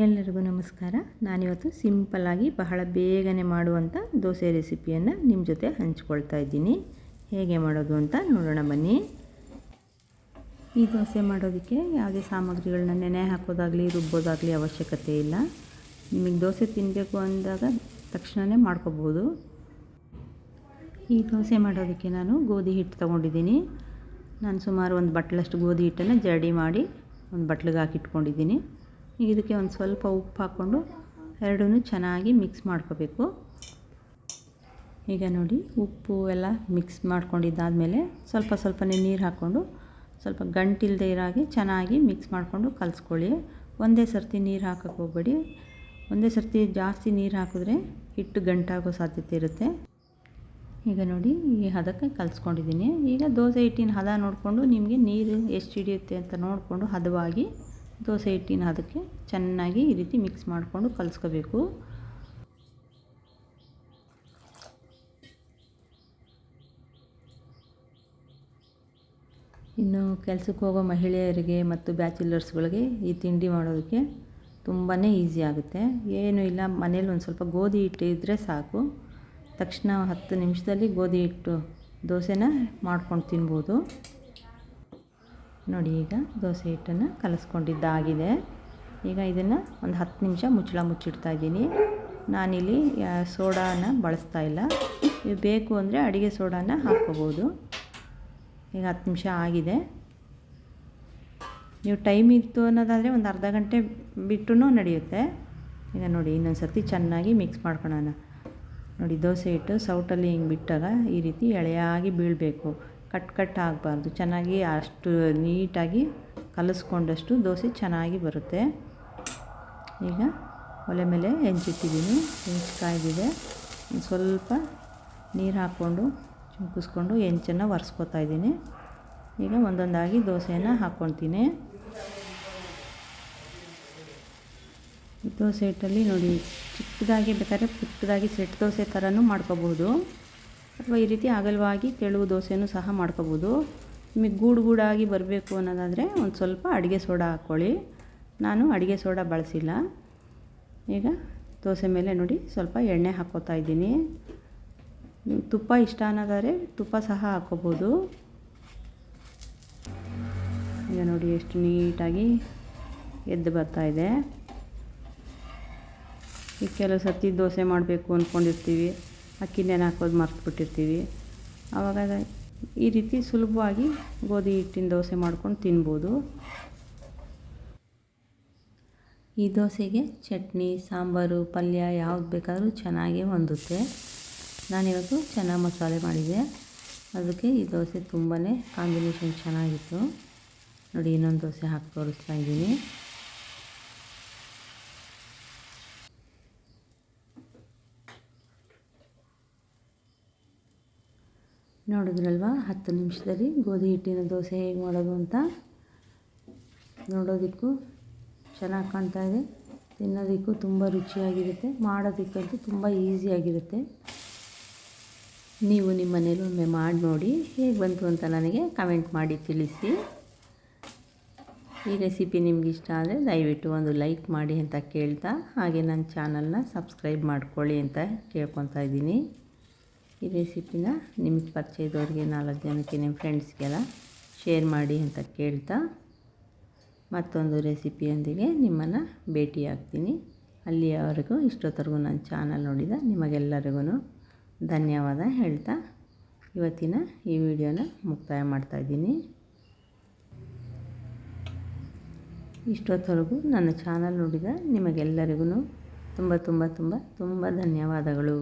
ಎಲ್ಲರಿಗೂ ನಮಸ್ಕಾರ. ನಾನಿವತ್ತು ಸಿಂಪಲ್ಲಾಗಿ ಬಹಳ ಬೇಗನೆ ಮಾಡುವಂಥ ದೋಸೆ ರೆಸಿಪಿಯನ್ನು ನಿಮ್ಮ ಜೊತೆ ಹಂಚ್ಕೊಳ್ತಾ ಇದ್ದೀನಿ. ಹೇಗೆ ಮಾಡೋದು ಅಂತ ನೋಡೋಣ ಬನ್ನಿ. ಈ ದೋಸೆ ಮಾಡೋದಕ್ಕೆ ಯಾವುದೇ ಸಾಮಗ್ರಿಗಳನ್ನ ನೆನೆ ಹಾಕೋದಾಗಲಿ ರುಬ್ಬೋದಾಗಲಿ ಅವಶ್ಯಕತೆ ಇಲ್ಲ. ನಿಮಗೆ ದೋಸೆ ತಿನ್ನಬೇಕು ಅಂದಾಗ ತಕ್ಷಣವೇ ಮಾಡ್ಕೋಬೋದು. ಈ ದೋಸೆ ಮಾಡೋದಕ್ಕೆ ನಾನು ಗೋಧಿ ಹಿಟ್ಟು ತೊಗೊಂಡಿದ್ದೀನಿ. ನಾನು ಸುಮಾರು ಒಂದು ಬಟ್ಲಷ್ಟು ಗೋಧಿ ಹಿಟ್ಟನ್ನು ಜರಡಿ ಮಾಡಿ ಒಂದು ಬಟ್ಲಿಗೆ ಹಾಕಿಟ್ಕೊಂಡಿದ್ದೀನಿ. ಇದಕ್ಕೆ ಒಂದು ಸ್ವಲ್ಪ ಉಪ್ಪು ಹಾಕ್ಕೊಂಡು ಎರಡೂ ಚೆನ್ನಾಗಿ ಮಿಕ್ಸ್ ಮಾಡ್ಕೋಬೇಕು. ಈಗ ನೋಡಿ, ಉಪ್ಪು ಎಲ್ಲ ಮಿಕ್ಸ್ ಮಾಡ್ಕೊಂಡಿದ್ದಾದಮೇಲೆ ಸ್ವಲ್ಪನೇ ನೀರು ಹಾಕ್ಕೊಂಡು ಸ್ವಲ್ಪ ಗಂಟಿಲ್ಲದೆ ಇರೋ ಹಾಗೆ ಚೆನ್ನಾಗಿ ಮಿಕ್ಸ್ ಮಾಡಿಕೊಂಡು ಕಲಿಸ್ಕೊಳ್ಳಿ. ಒಂದೇ ಸರ್ತಿ ನೀರು ಹಾಕೋಕ್ಕೆ ಹೋಗಬೇಡಿ. ಒಂದೇ ಸರ್ತಿ ಜಾಸ್ತಿ ನೀರು ಹಾಕಿದ್ರೆ ಹಿಟ್ಟು ಗಂಟಾಗೋ ಸಾಧ್ಯತೆ ಇರುತ್ತೆ. ಈಗ ನೋಡಿ, ಈ ಹದಕ್ಕೆ ಕಲಿಸ್ಕೊಂಡಿದ್ದೀನಿ. ಈಗ ದೋಸೆ ಹಿಟ್ಟಿನ ಹದ ನೋಡಿಕೊಂಡು ನಿಮಗೆ ನೀರು ಎಷ್ಟು ಹಿಡಿಯುತ್ತೆ ಅಂತ ನೋಡಿಕೊಂಡು ಹದವಾಗಿ ದೋಸೆ ಹಿಟ್ಟಿನ ಅದಕ್ಕೆ ಚೆನ್ನಾಗಿ ಈ ರೀತಿ ಮಿಕ್ಸ್ ಮಾಡಿಕೊಂಡು ಕಲಿಸ್ಕೋಬೇಕು. ಇನ್ನು ಕೆಲಸಕ್ಕೆ ಹೋಗೋ ಮಹಿಳೆಯರಿಗೆ ಮತ್ತು ಬ್ಯಾಚುಲರ್ಸ್ಗಳಿಗೆ ಈ ತಿಂಡಿ ಮಾಡೋದಕ್ಕೆ ತುಂಬಾ ಈಸಿ ಆಗುತ್ತೆ. ಏನೂ ಇಲ್ಲ, ಮನೇಲಿ ಒಂದು ಸ್ವಲ್ಪ ಗೋಧಿ ಹಿಟ್ಟು ಇದ್ದರೆ ಸಾಕು. ತಕ್ಷಣ 10 ನಿಮಿಷದಲ್ಲಿ ಗೋಧಿ ಹಿಟ್ಟು ದೋಸೆನ ಮಾಡ್ಕೊಂಡು ತಿನ್ಬೋದು. ನೋಡಿ, ಈಗ ದೋಸೆ ಹಿಟ್ಟನ್ನು ಕಲಿಸ್ಕೊಂಡಿದ್ದಾಗಿದೆ. ಈಗ ಇದನ್ನು ಒಂದು 10 ನಿಮಿಷ ಮುಚ್ಚಿಡ್ತಾ ಇದ್ದೀನಿ. ನಾನಿಲ್ಲಿ ಸೋಡಾನ ಬಳಸ್ತಾ ಇಲ್ಲ. ನೀವು ಬೇಕು ಅಂದರೆ ಅಡುಗೆ ಸೋಡಾನ ಹಾಕ್ಕೋಬೋದು. ಈಗ 10 ನಿಮಿಷ ಆಗಿದೆ. ನೀವು ಟೈಮ್ ಇತ್ತು ಅನ್ನೋದಾದರೆ ಒಂದು ಅರ್ಧ ಗಂಟೆ ಬಿಟ್ಟು ನಡೆಯುತ್ತೆ. ಈಗ ನೋಡಿ, ಇನ್ನೊಂದು ಸರ್ತಿ ಚೆನ್ನಾಗಿ ಮಿಕ್ಸ್ ಮಾಡ್ಕೊಳ್ಳೋಣ. ನೋಡಿ, ದೋಸೆ ಹಿಟ್ಟು ಸೌಟಲ್ಲಿ ಹಿಂಗೆ ಬಿಟ್ಟಾಗ ಈ ರೀತಿ ಎಳೆಯಾಗಿ ಬೀಳಬೇಕು. ಕಟ್ ಆಗಬಾರ್ದು. ಚೆನ್ನಾಗಿ ಅಷ್ಟು ನೀಟಾಗಿ ಕಲಿಸ್ಕೊಂಡಷ್ಟು ದೋಸೆ ಚೆನ್ನಾಗಿ ಬರುತ್ತೆ. ಈಗ ಒಲೆ ಮೇಲೆ ಹೆಂಚಿಟ್ಟಿದ್ದೀನಿ. ಹೆಂಚು ಕಾಯ್ದಿದೆ. ಸ್ವಲ್ಪ ನೀರು ಹಾಕ್ಕೊಂಡು ಚಿಮ್ಕಿಸ್ಕೊಂಡು ಹೆಂಚನ್ನು ಒರೆಸ್ಕೊತಾ ಇದ್ದೀನಿ. ಈಗ ಒಂದೊಂದಾಗಿ ದೋಸೆಯನ್ನು ಹಾಕ್ಕೊಳ್ತೀನಿ. ದೋಸೆ ಹಿಟ್ಟಲ್ಲಿ ನೋಡಿ, ಚಿಕ್ಕದಾಗಿ ಬೇಕಾದ್ರೆ ಪುಟ್ಟದಾಗಿ ಸೆಟ್ ದೋಸೆ ಥರನೂ ಮಾಡ್ಕೋಬೋದು, ಅಥವಾ ಈ ರೀತಿ ಅಗಲವಾಗಿ ತೆಳುವು ದೋಸೆನೂ ಸಹ ಮಾಡ್ಕೋಬೋದು. ನಿಮಗೆ ಗೂಡಾಗಿ ಬರಬೇಕು ಅನ್ನೋದಾದರೆ ಒಂದು ಸ್ವಲ್ಪ ಅಡುಗೆ ಸೋಡಾ ಹಾಕ್ಕೊಳ್ಳಿ. ನಾನು ಅಡುಗೆ ಸೋಡಾ ಬಳಸಿಲ್ಲ. ಈಗ ದೋಸೆ ಮೇಲೆ ನೋಡಿ ಸ್ವಲ್ಪ ಎಣ್ಣೆ ಹಾಕ್ಕೋತಾ ಇದ್ದೀನಿ. ನೀವು ತುಪ್ಪ ಇಷ್ಟ ಅನ್ನೋದಾದರೆ ತುಪ್ಪ ಸಹ ಹಾಕ್ಕೋಬೋದು. ಈಗ ನೋಡಿ, ಎಷ್ಟು ನೀಟಾಗಿ ಎದ್ದು ಬರ್ತಾಯಿದೆ. ಈಗ ಕೆಲವು ಸರ್ತಿ ದೋಸೆ ಮಾಡಬೇಕು ಅಂದ್ಕೊಂಡಿರ್ತೀವಿ, ಅಕ್ಕಿ ನೆನೆ ಹಾಕೋದು ಮರ್ತುಬಿಟ್ಟಿರ್ತೀವಿ. ಆವಾಗ ಈ ರೀತಿ ಸುಲಭವಾಗಿ ಗೋಧಿ ಹಿಟ್ಟಿನ ದೋಸೆ ಮಾಡ್ಕೊಂಡು ತಿನ್ಬೋದು. ಈ ದೋಸೆಗೆ ಚಟ್ನಿ, ಸಾಂಬಾರು, ಪಲ್ಯ ಯಾವ್ದು ಬೇಕಾದರೂ ಚೆನ್ನಾಗೇ ಹೊಂದುತ್ತೆ. ನಾನಿವತ್ತು ಚೆನ್ನ ಮಸಾಲೆ ಮಾಡಿದೆ, ಅದಕ್ಕೆ ಈ ದೋಸೆ ತುಂಬಾ ಕಾಂಬಿನೇಷನ್ ಚೆನ್ನಾಗಿತ್ತು. ನೋಡಿ, ಇನ್ನೊಂದು ದೋಸೆ ಹಾಕಿ ತೋರಿಸ್ತಾ ಇದ್ದೀನಿ. ನೋಡಿದ್ರಲ್ವ 10 ನಿಮಿಷದಲ್ಲಿ ಗೋಧಿ ಹಿಟ್ಟಿನ ದೋಸೆ ಹೇಗೆ ಮಾಡೋದು ಅಂತ. ನೋಡೋದಕ್ಕೂ ಚೆನ್ನಾಗಿ ಕಾಣ್ತಾ ಇದೆ, ತಿನ್ನೋದಕ್ಕೂ ತುಂಬ ರುಚಿಯಾಗಿರುತ್ತೆ, ಮಾಡೋದಕ್ಕಂತೂ ತುಂಬ ಈಸಿಯಾಗಿರುತ್ತೆ. ನೀವು ನಿಮ್ಮ ಮನೇಲಿ ಒಮ್ಮೆ ಮಾಡಿ ನೋಡಿ, ಹೇಗೆ ಬಂತು ಅಂತ ನನಗೆ ಕಮೆಂಟ್ ಮಾಡಿ ತಿಳಿಸಿ. ಈ ರೆಸಿಪಿ ನಿಮ್ಗೆ ಇಷ್ಟ ಆದರೆ ದಯವಿಟ್ಟು ಒಂದು ಲೈಕ್ ಮಾಡಿ ಅಂತ ಕೇಳ್ತಾ, ಹಾಗೆ ನನ್ನ ಚಾನಲ್ನ ಸಬ್ಸ್ಕ್ರೈಬ್ ಮಾಡ್ಕೊಳ್ಳಿ ಅಂತ ಕೇಳ್ಕೊತಾ ಇದ್ದೀನಿ. ಈ ರೆಸಿಪಿನ ನಿಮಗೆ ಪರಿಚಯದವ್ರಿಗೆ 4 ಜನಕ್ಕೆ, ನಿಮ್ಮ ಫ್ರೆಂಡ್ಸ್ಗೆಲ್ಲ ಶೇರ್ ಮಾಡಿ ಅಂತ ಕೇಳ್ತಾ, ಮತ್ತೊಂದು ರೆಸಿಪಿಯೊಂದಿಗೆ ನಿಮ್ಮನ್ನು ಭೇಟಿಯಾಗ್ತೀನಿ. ಅಲ್ಲಿಯವರೆಗೂ ಇಷ್ಟೊತ್ತರೆಗೂ ನನ್ನ ಚಾನಲ್ ನೋಡಿದ ನಿಮಗೆಲ್ಲರಿಗೂ ಧನ್ಯವಾದ ಹೇಳ್ತಾ ಇವತ್ತಿನ ಈ ವಿಡಿಯೋನ ಮುಕ್ತಾಯ ಮಾಡ್ತಾಯಿದ್ದೀನಿ. ಇಷ್ಟೊತ್ತರೆಗೂ ನನ್ನ ಚಾನಲ್ ನೋಡಿದ ನಿಮಗೆಲ್ಲರಿಗೂ ತುಂಬ ಧನ್ಯವಾದಗಳು.